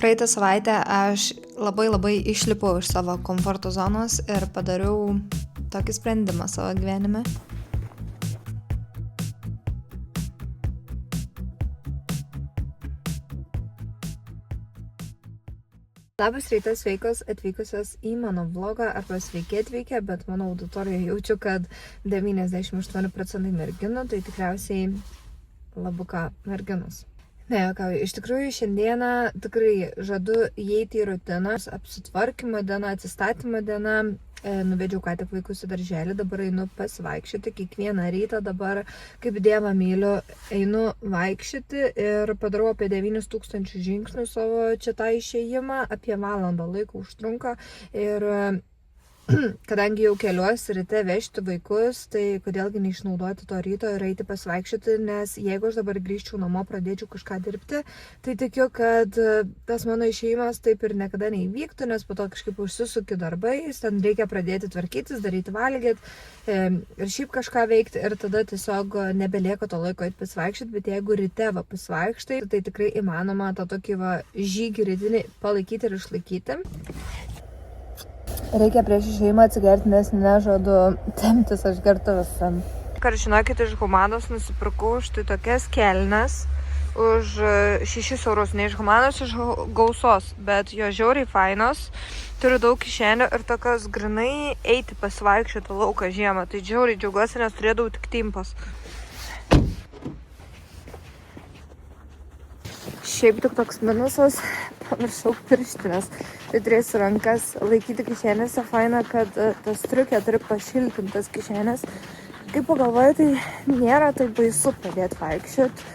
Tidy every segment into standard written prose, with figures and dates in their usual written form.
Praeitą savaitę aš labai išlipau iš savo komforto zonos ir padariau tokį sprendimą savo gyvenime. Labas rytas, sveikos atvykusios į mano vlogą arba sveiki atvykę, bet mano auditorijoje jaučiu, kad 98% merginų, tai tikriausiai labuka merginos. Ne, juokauju, iš tikrųjų šiandieną tikrai žadu įeiti į rutiną, apsitvarkymo diena, atsistatymo diena. Nuvedžiau ką tik vaikus į darželį, dabar einu pasivaikščioti kiekvieną rytą, dabar kaip Dievą myliu, einu vaikščioti ir padarau apie 9000 žingsnių savo čia tą išėjimą, apie valandą laiko užtrunka ir kadangi jau keliuosi ryte vežti vaikus, tai kodėlgi neišnaudoti to ryto ir eiti pasivaikščioti, nes jeigu aš dabar grįžčiau namo, pradėčiau kažką dirbti, tai tikiu, kad tas mano išėjimas taip ir niekada neįvyktų, nes po to kažkaip užsisuki darbais, ten reikia pradėti tvarkytis, daryti valgyti ir šiaip kažką veikti ir tada tiesiog nebelieka to laiko eiti pasivaikščioti, bet jeigu ryte pasivaikštai, tai tikrai įmanoma tą tokį žygį rytinį palaikyti ir išlaikyti. Reikia prieš išėjimą atsigerti, nes nežadu temptis, aš gertu visam. Kar žinokit, iš Humanos nusipirkau štai tokias kelnes už 6 eurus, ne iš Humanos, iš Gausos, bet jo žiauriai fainos, turiu daug kišenių ir tokios grinai eiti pasivaikščioti lauką žiemą, tai žiauriai džiaugiuosi, nes turėdavau tik timpas. Šiaip tik toks minusas, pamiršau pirštinės. Tai turėsiu rankas laikyti kišenėse, faina, kad tas striukė turi pašiltintas kišenės. Kaip pagalvoju, tai nėra taip baisu pradėti vaikščioti.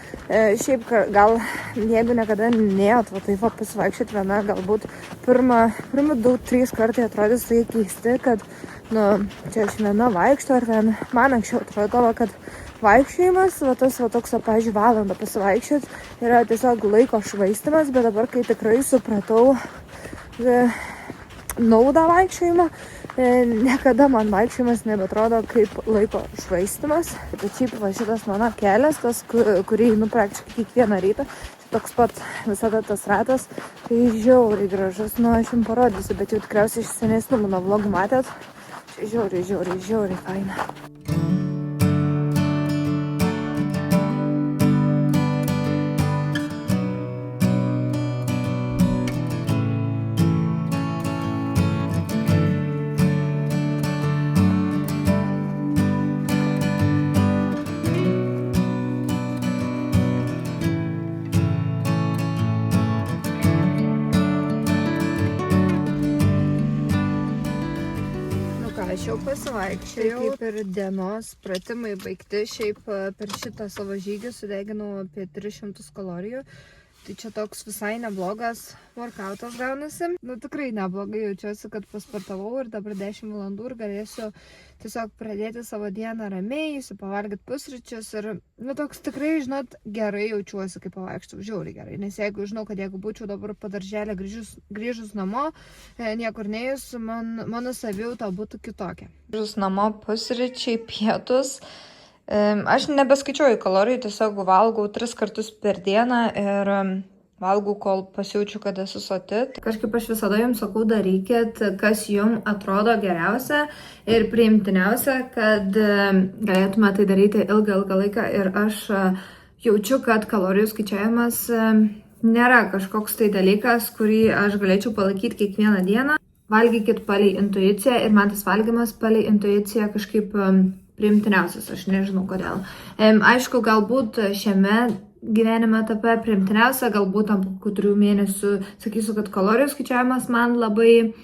Šiaip gal, jeigu niekada nėjot taip pasivaikščioti viena, galbūt pirmi 2-3 kartai atrodys tai keisti, kad čia aš viena vaikšto, ar ten man anksčiau atrodo, kad vaikščiojimas, toks, pavyzdžiui, valandą pasivaikščiot yra tiesiog laiko švaistymas, bet dabar, kai tikrai supratau naudą vaikščiojimą, niekada man vaikščiojimas nebetrodo kaip laiko švaistymas. Bet šiaip šitas mano kelias, tas, kurį einu praktiškai kiekvieną rytą, toks pat visada tas ratas, tai žiauriai gražus, aš jums parodysiu, bet jau tikriausiai iš senesnių mano vlogų matėt, žiauriai faina. Aš jau pasivaikščiau, kaip ir dienos pratimai baigti, šiaip per šitą savo žygį sudeginau apie 300 kalorijų. Tai čia toks visai neblogas workoutas gaunasi. Tikrai neblogai jaučiuosi, kad pasportavau ir dabar 10 valandų ir galėsiu tiesiog pradėti savo dieną ramiai, pavalgyti pusryčius ir, toks tikrai, gerai jaučiuosi, kai pavaikštau, žiauriai gerai. Nes žinau, kad jeigu būčiau dabar po darželę grįžus namo, niekur neėjus, mano savijauta būtų kitokia. Grįžus namo pusryčiai, pietus. Aš nebeskaičiuoju kalorijų, tiesiog valgau 3 kartus per dieną ir valgau, kol pasijaučiu, kad esu soti. Kažkaip aš visada jums sakau, darykit, kas jums atrodo geriausia ir priimtiniausia, kad galėtume tai daryti ilgą laiką. Ir aš jaučiu, kad kalorijų skaičiavimas nėra kažkoks tai dalykas, kurį aš galėčiau palaikyti kiekvieną dieną. Valgykit palei intuiciją ir man tas valgymas palei intuiciją kažkaip priimtiniausias, aš nežinau kodėl. Aišku, galbūt šiame gyvenime etape priimtiniausia, galbūt po 3 mėnesių sakysiu, kad kalorijų skaičiavimas man labai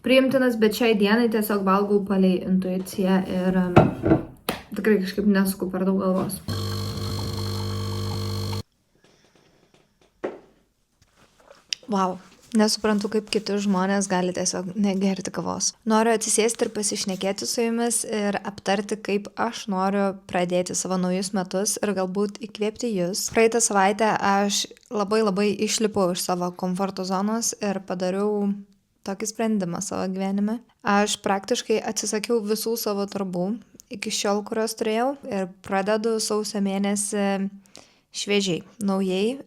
priimtinas, bet šiai dienai tiesiog valgau palei intuiciją ir tikrai kažkaip nesuku per daug galvos. Wow. Nesuprantu, kaip kiti žmonės gali tiesiog negerti kavos. Noriu atsisėsti ir pasišnekėti su jumis ir aptarti, kaip aš noriu pradėti savo naujus metus ir galbūt įkvėpti jūs. Praeitą savaitę aš labai išlipau iš savo komforto zonos ir padariau tokį sprendimą savo gyvenime. Aš praktiškai atsisakiau visų savo darbų iki šiol, kuriuos turėjau ir pradedu sausio mėnesį šviežiai, naujai,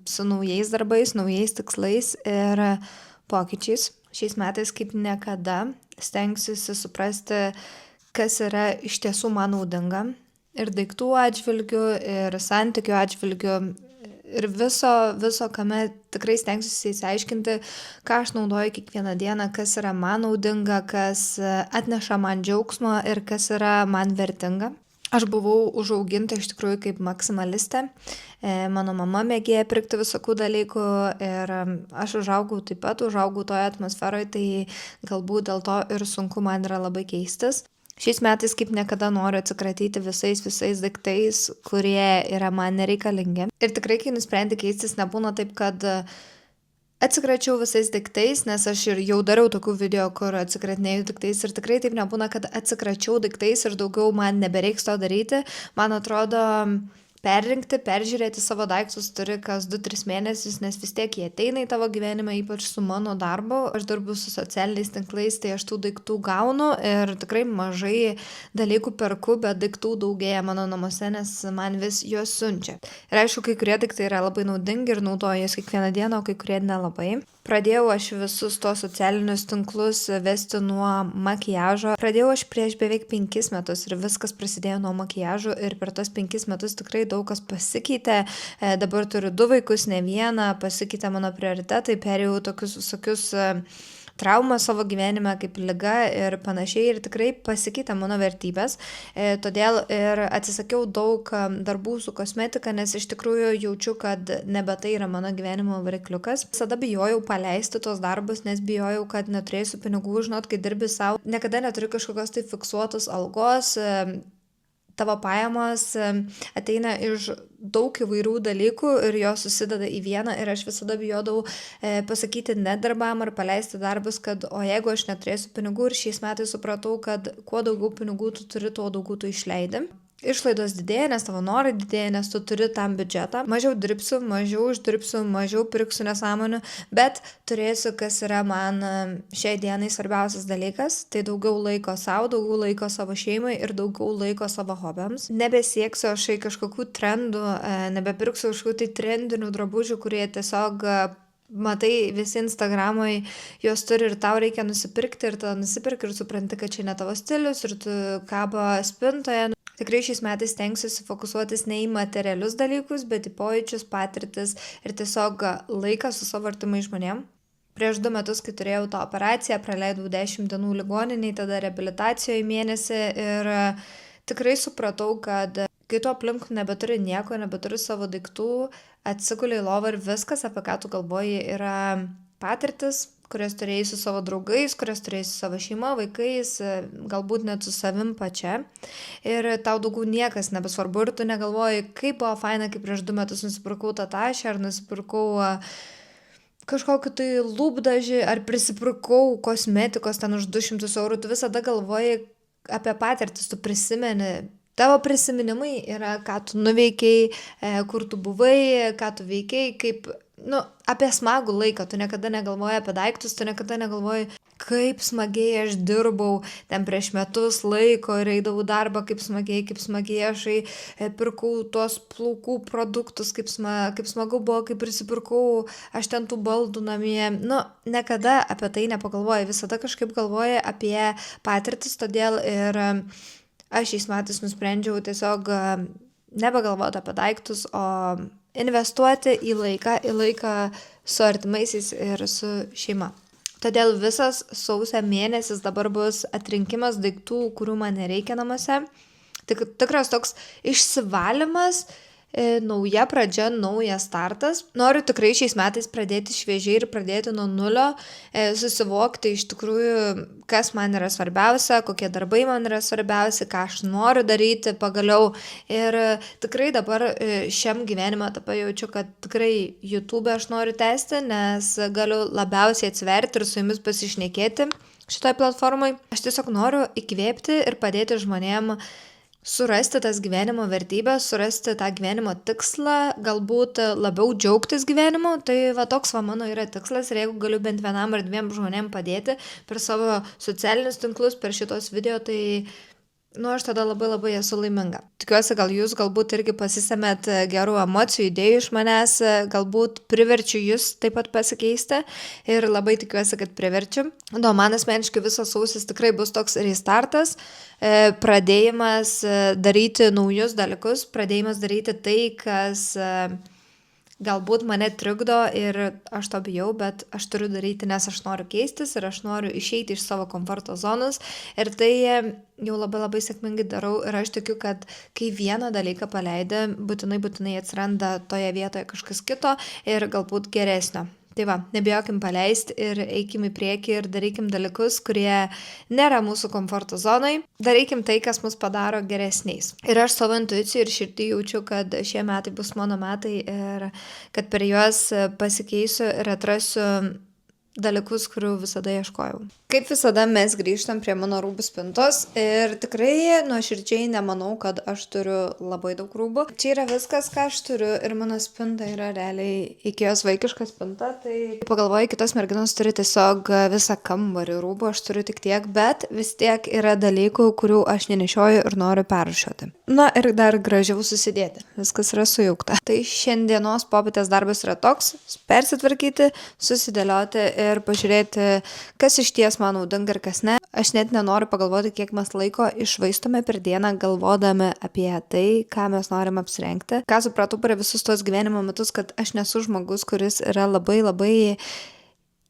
su naujais darbais, naujais tikslais ir pokyčiais. Šiais metais kaip niekada stengsiuosi suprasti, kas yra iš tiesų man naudinga ir daiktų atžvilgių, ir santykių atžvilgių, ir viso, kame tikrai stengsiuosi įsiaiškinti, ką aš naudoju kiekvieną dieną, kas yra man naudinga, kas atneša man džiaugsmo ir kas yra man vertinga. Aš buvau užauginta iš tikrųjų kaip maksimalistė. Mano mama mėgėja pirkti visokių dalykų ir aš užaugau toje atmosferoje, tai galbūt dėl to ir sunku man yra labai keistis. Šiais metais kaip niekada noriu atsikratyti visais daiktais, kurie yra man nereikalingi. Ir tikrai, kai nusprendi keistis, nebūna taip, kad atsikračiau visais daiktais, nes aš ir jau dariau tokių video, kur atsikratinėjau daiktais ir tikrai taip nebūna, kad atsikračiau daiktais ir daugiau man nebereiks to daryti. Man atrodo, perrinkti, peržiūrėti savo daiktus turi kas 2-3 mėnesius, nes vis tiek jie ateina į tavo gyvenimą, ypač su mano darbu. Aš dirbu su socialiniais tinklais, tai aš tų daiktų gaunu ir tikrai mažai dalykų perku, bet daiktų daugėja mano namuose, nes man vis juos siunčia. Ir aišku, kai kurie daiktai yra labai naudingi ir naudoju juos kiekvieną dieną, o kai kurie nelabai. Pradėjau aš visus tos socialinius tinklus vesti nuo makiažo. Pradėjau aš prieš beveik 5 metus ir viskas prasidėjo nuo makiažo ir per tos 5 metus tikrai daug kas pasikeitė. Dabar turiu 2 vaikus, ne vieną, pasikeitė mano prioritetai, perėjau tokius visokius traumą savo gyvenime kaip liga ir panašiai ir tikrai pasikeitė mano vertybės. Todėl ir atsisakiau daug darbų su kosmetika, nes iš tikrųjų jaučiu, kad nebe tai yra mano gyvenimo varikliukas. Visada bijojau paleisti tos darbus, nes bijojau, kad neturėsiu pinigų, žinot, kai dirbi savo. Niekada neturiu kažkokios tai fiksuotos algos. Tavo pajamos ateina iš daug įvairių dalykų ir jos susideda į vieną ir aš visada bijodavau pasakyti ne darbam ar paleisti darbus, kad o jeigu aš neturėsiu pinigų ir šiais metais supratau, kad kuo daugiau pinigų tu turi, tuo daugiau tu išleidi. Išlaidos didėja, nes tavo norai didėja, nes tu turi tam biudžetą. Mažiau dirbsiu, mažiau uždirbsiu, mažiau pirksiu nesąmonių, bet turėsiu, kas yra man šiai dienai svarbiausias dalykas, tai daugiau laiko savo, daugiau laiko savo šeimai ir daugiau laiko savo hobiams. Nebesieksiu aš kažkokių trendų, nebepirksiu kažkokių tai trendinių drabužių, kurie tiesiog matai visi Instagramai, juos turi ir tau reikia nusipirkti ir tada nusipirki ir supranti, kad čia ne tavo stilius ir tu kabo spintoje. Tikrai šiais metais stengsiuosi fokusuotis ne į materialius dalykus, bet į pojūčius, patirtis ir tiesiog laiką su savo artimais žmonėm. Prieš 2 metus, kai turėjau tą operaciją, praleidau 10 dienų ligoninėje, tada reabilitacijoje mėnesį ir tikrai supratau, kad kai tu aplink nebeturi nieko, nebeturi savo daiktų, atsiguli į lovą ir viskas, apie ką tu galvoji, yra patirtis, kurias turėjai su savo draugais, kurias turėjai su savo šeima, vaikais, galbūt net su savim pačia. Ir tau daugiau niekas nebesvarbu ir tu negalvoji, kaip buvo faina, kai prieš 2 metus nusipirkau tą tašę, ar nusipirkau kažkokį tai lūpdažį, ar prisipirkau kosmetikos ten už 200 eurų. Tu visada galvoji apie patirtis, tu prisimeni. Tavo prisiminimai yra, ką tu nuveikiai, kur tu buvai, ką tu veikiai, kaip, apie smagų laiką. Tu niekada negalvoji apie daiktus, tu niekada negalvoji, kaip smagiai aš dirbau ten prieš metus laiko ir eidavau darbą, kaip smagiai aš pirkau tuos plaukų produktus, kaip smagu buvo, kaip prisipirkau aš ten tų baldų namie. Niekada apie tai nepagalvoji, visada kažkaip galvoji apie patirtis, todėl ir aš šiais metais nusprendžiau tiesiog nebegalvoti apie daiktus, o investuoti į laiką su artimaisiais ir su šeima. Todėl visas sausio mėnesis dabar bus atrinkimas daiktų, kurių man nereikia namuose. Tikras toks išsivalymas, nauja pradžia, naujas startas. Noriu tikrai šiais metais pradėti šviežiai ir pradėti nuo nulio, susivokti iš tikrųjų, kas man yra svarbiausia, kokie darbai man yra svarbiausia, ką aš noriu daryti pagaliau. Ir tikrai dabar šiam gyvenime jaučiu, kad tikrai YouTube aš noriu tęsti, nes galiu labiausiai atsiverti ir su jumis pasišnekėti šitoje platformai. Aš tiesiog noriu įkvėpti ir padėti žmonėm surasti tas gyvenimo vertybės, surasti tą gyvenimo tikslą, galbūt labiau džiaugtis gyvenimu. Tai toks mano yra tikslas ir jeigu galiu bent vienam ar 2 žmonėm padėti per savo socialinius tinklus, per šitos video, tai Aš tada labai esu laiminga. Tikiuosi, gal jūs galbūt irgi pasisemėt gerų emocijų, idėjų iš manęs, galbūt priverčiu jūs taip pat pasikeisti ir labai tikiuosi, kad priverčiu. Man asmeniškai visas sausis tikrai bus toks restartas, pradėjimas daryti naujus dalykus, pradėjimas daryti tai, kas galbūt mane trikdo ir aš to bijau, bet aš turiu daryti, nes aš noriu keistis ir aš noriu išeiti iš savo komforto zonos ir tai jau labai sėkmingai darau ir aš tikiu, kad kai vieną dalyką paleidi, būtinai atsiranda toje vietoje kažkas kito ir galbūt geresnio. Tai va, nebijokim paleisti ir eikim į priekį ir darykim dalykus, kurie nėra mūsų komforto zonai. Darykim tai, kas mus padaro geresniais. Ir aš savo intuicijų ir širdį jaučiu, kad šie metai bus mano metai ir kad per juos pasikeisiu ir atrasiu dalykus, kurių visada ieškojau. Kaip visada mes grįžtam prie mano rūbų spintos ir tikrai nuoširdžiai nemanau, kad aš turiu labai daug rūbų. Čia yra viskas, ką aš turiu ir mano spinta yra realiai Ikėjos vaikiška spinta, tai pagalvoju, kitos merginos turi tiesiog visą kambarį rūbų, aš turiu tik tiek, bet vis tiek yra dalykų, kurių aš nenešioju ir noriu perrūšiuoti. Ir dar gražiau susidėti, viskas yra sujaukta. Tai šiandienos popietės darbas yra toks, persitvarkyti, susidėlioti ir pažiūrėti, kas iš ties man naudinga ir kas ne. Aš net nenoriu pagalvoti, kiek mes laiko išvaistome per dieną galvodami apie tai, ką mes norim apsirengti. Ką supratau per visus tos gyvenimo metus, kad aš nesu žmogus, kuris yra labai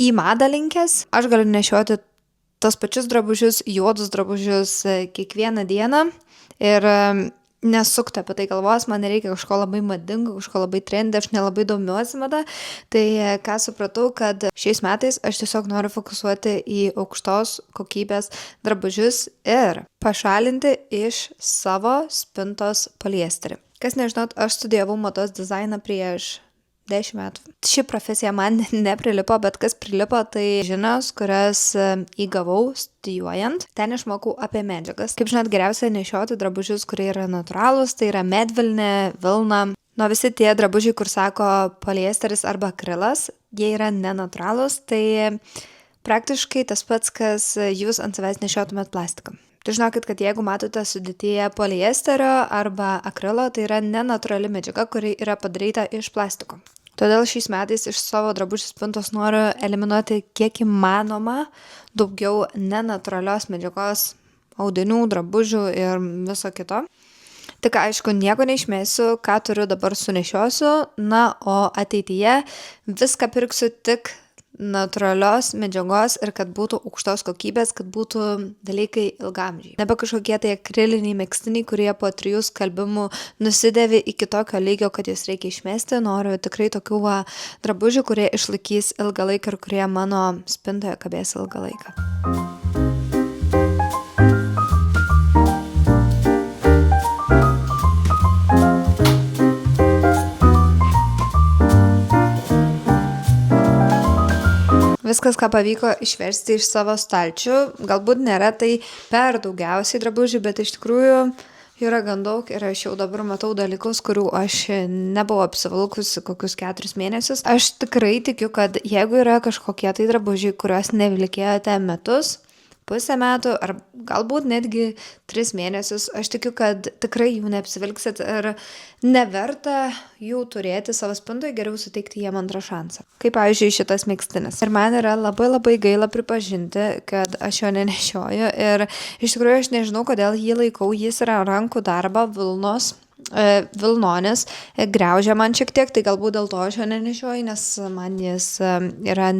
į madą linkęs. Aš galiu nešioti tos pačius drabužius, juodus drabužius kiekvieną dieną ir nesukti apie tai galvos, man nereikia kažko labai madingo, kažko labai trendy, aš nelabai domiuosi mada. Tai ką supratau, kad šiais metais aš tiesiog noriu fokusuoti į aukštos kokybės drabužius ir pašalinti iš savo spintos poliesterį. Kas nežinot, aš studijavau mados dizainą prieš 10 metų. Ši profesija man neprilipo, bet kas prilipo, tai žinios, kurias įgavau studijuojant. Ten išmokau apie medžiagas. Kaip žinot, geriausia nešioti drabužius, kurie yra natūralūs, tai yra medvilnė, vilna. Visi tie drabužiai, kur sako poliesteris arba akrilas, jie yra nenatūralūs, tai praktiškai tas pats, kas jūs ant savęs nešiotumėt plastiką. Tai žinokit, kad jeigu matote sudėtyje poliesterio arba akrilo, tai yra nenatūrali medžiaga, kuri yra padaryta iš plastiko. Todėl šiais metais iš savo drabužių spintos noriu eliminuoti kiek įmanoma daugiau nenatūralios medžiagos, audinių, drabužių ir viso kito. Tik aišku, nieko neišmėsiu, ką turiu dabar sunešiosiu, o ateityje viską pirksiu tik natūralios medžiagos ir kad būtų aukštos kokybės, kad būtų dalykai ilgamžiai. Nebe kažkokie tai akriliniai megztiniai, kurie po 3 skalbimų nusidėvi iki tokio lygio, kad jūs reikia išmesti. Noriu tikrai tokių drabužių, kurie išlaikys ilgą laiką ir kurie mano spintoje kabės ilgą laiką. Viskas, ką pavyko išversti iš savo stalčių, galbūt nėra tai per daugiausiai drabužių, bet iš tikrųjų yra gan daug ir aš jau dabar matau dalykus, kurių aš nebuvau apsivilkusi kokius 4 mėnesius. Aš tikrai tikiu, kad jeigu yra kažkokie tai drabužiai, kuriuos nevilkėjote metus, pusę metų ar galbūt netgi 3 mėnesius, aš tikiu, kad tikrai jų neapsivilksit ir neverta jų turėti savo spintoje, geriau suteikti jiem antrą šansą. Kaip pavyzdžiui šitas megztinis. Ir man yra labai gaila pripažinti, kad aš jo nenešioju ir iš tikrųjų aš nežinau, kodėl jį laikau, jis yra rankų darbo vilnonis, griaužia man šiek tiek, tai galbūt dėl to aš jo nenešioju, nes man jis yra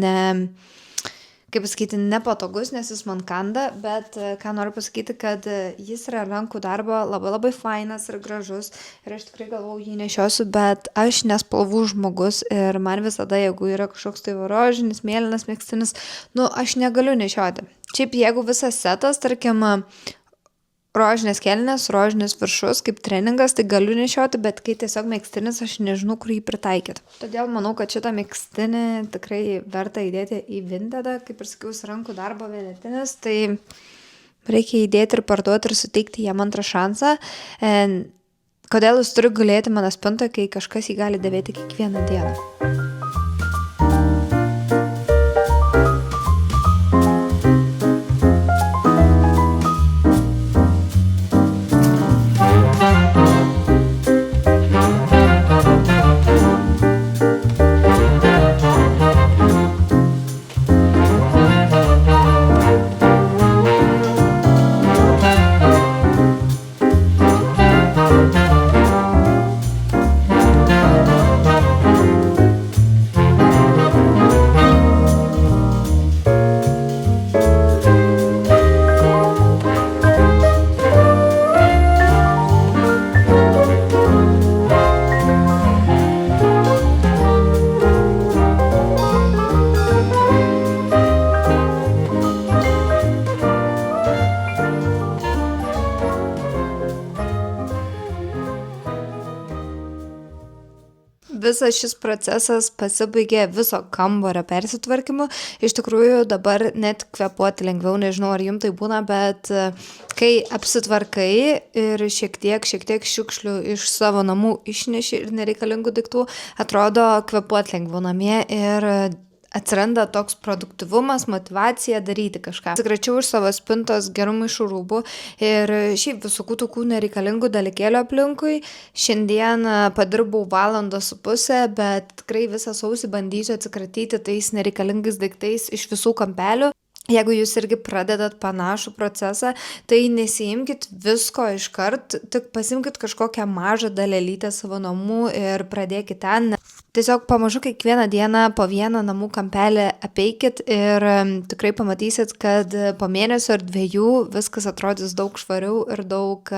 nepatogus, nes jis man kanda, bet ką noriu pasakyti, kad jis yra rankų darbo labai fainas ir gražus ir aš tikrai galvojau jį nešiosiu, bet aš nespalvų žmogus ir man visada, jeigu yra kažkoks tai rožinis, mėlynas megztinis, aš negaliu nešioti. Šiaip jeigu visas setas, tarkim, rožinės kelnės, rožinis viršus, kaip treningas, tai galiu nešioti, bet kai tiesiog megztinis, aš nežinau, kur jį pritaikyti. Todėl manau, kad šitą megztinį tikrai verta įdėti į Vintedą, kaip ir sakiau, rankų darbo vienetinis, tai reikia įdėti ir parduoti ir suteikti jam antrą šansą. Kodėl jis turi gulėti mano spintoje, kai kažkas jį gali dėvėti kiekvieną dieną? Visas šis procesas pasibaigė viso kambario persitvarkymu. Iš tikrųjų dabar net kvėpuoti lengviau, nežinau ar jums tai būna, bet kai apsitvarkai ir šiek tiek šiukšlių iš savo namų išneši ir nereikalingų daiktų, atrodo kvėpuoti lengviau namie ir atsiranda toks produktyvumas, motyvacija daryti kažką. Atsikračiau iš savo spintos gerų maišų rūbų ir šiaip visokių tokių nereikalingų dalykėlių aplinkui. Šiandien padirbau 1,5 valandos, bet tikrai visą sausį bandysiu atsikratyti tais nereikalingais daiktais iš visų kampelių. Jeigu jūs irgi pradedat panašų procesą, tai nesiimkit visko iškart, tik pasimkit kažkokią mažą dalelytę savo namų ir pradėkit ten. Tiesiog pamažu kiekvieną dieną po vieną namų kampelį apeikit ir tikrai pamatysit, kad po mėnesio ar 2 viskas atrodys daug švariau ir daug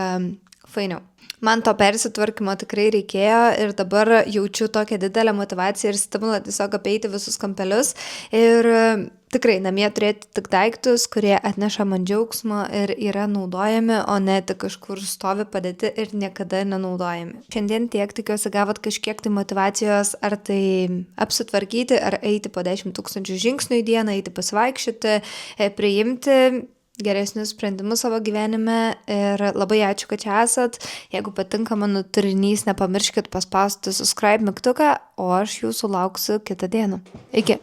fainiau. Man to persitvarkymo tikrai reikėjo ir dabar jaučiu tokią didelę motyvaciją ir stimulą tiesiog apeiti visus kampelius ir tikrai namie turėti tik daiktus, kurie atneša man džiaugsmo ir yra naudojami, o ne tik kažkur stovi padėti ir niekada nenaudojami. Šiandien tiek, tikiuosi gavot kažkiek tai motyvacijos, ar tai apsitvarkyti, ar eiti po 10 000 žingsnių į dieną, eiti pasivaikščioti, priimti geresnius sprendimus savo gyvenime ir labai ačiū, kad čia esat. Jeigu patinka mano turinys, nepamirškit paspausti subscribe mygtuką, o aš jūsų lauksiu kitą dieną. Iki!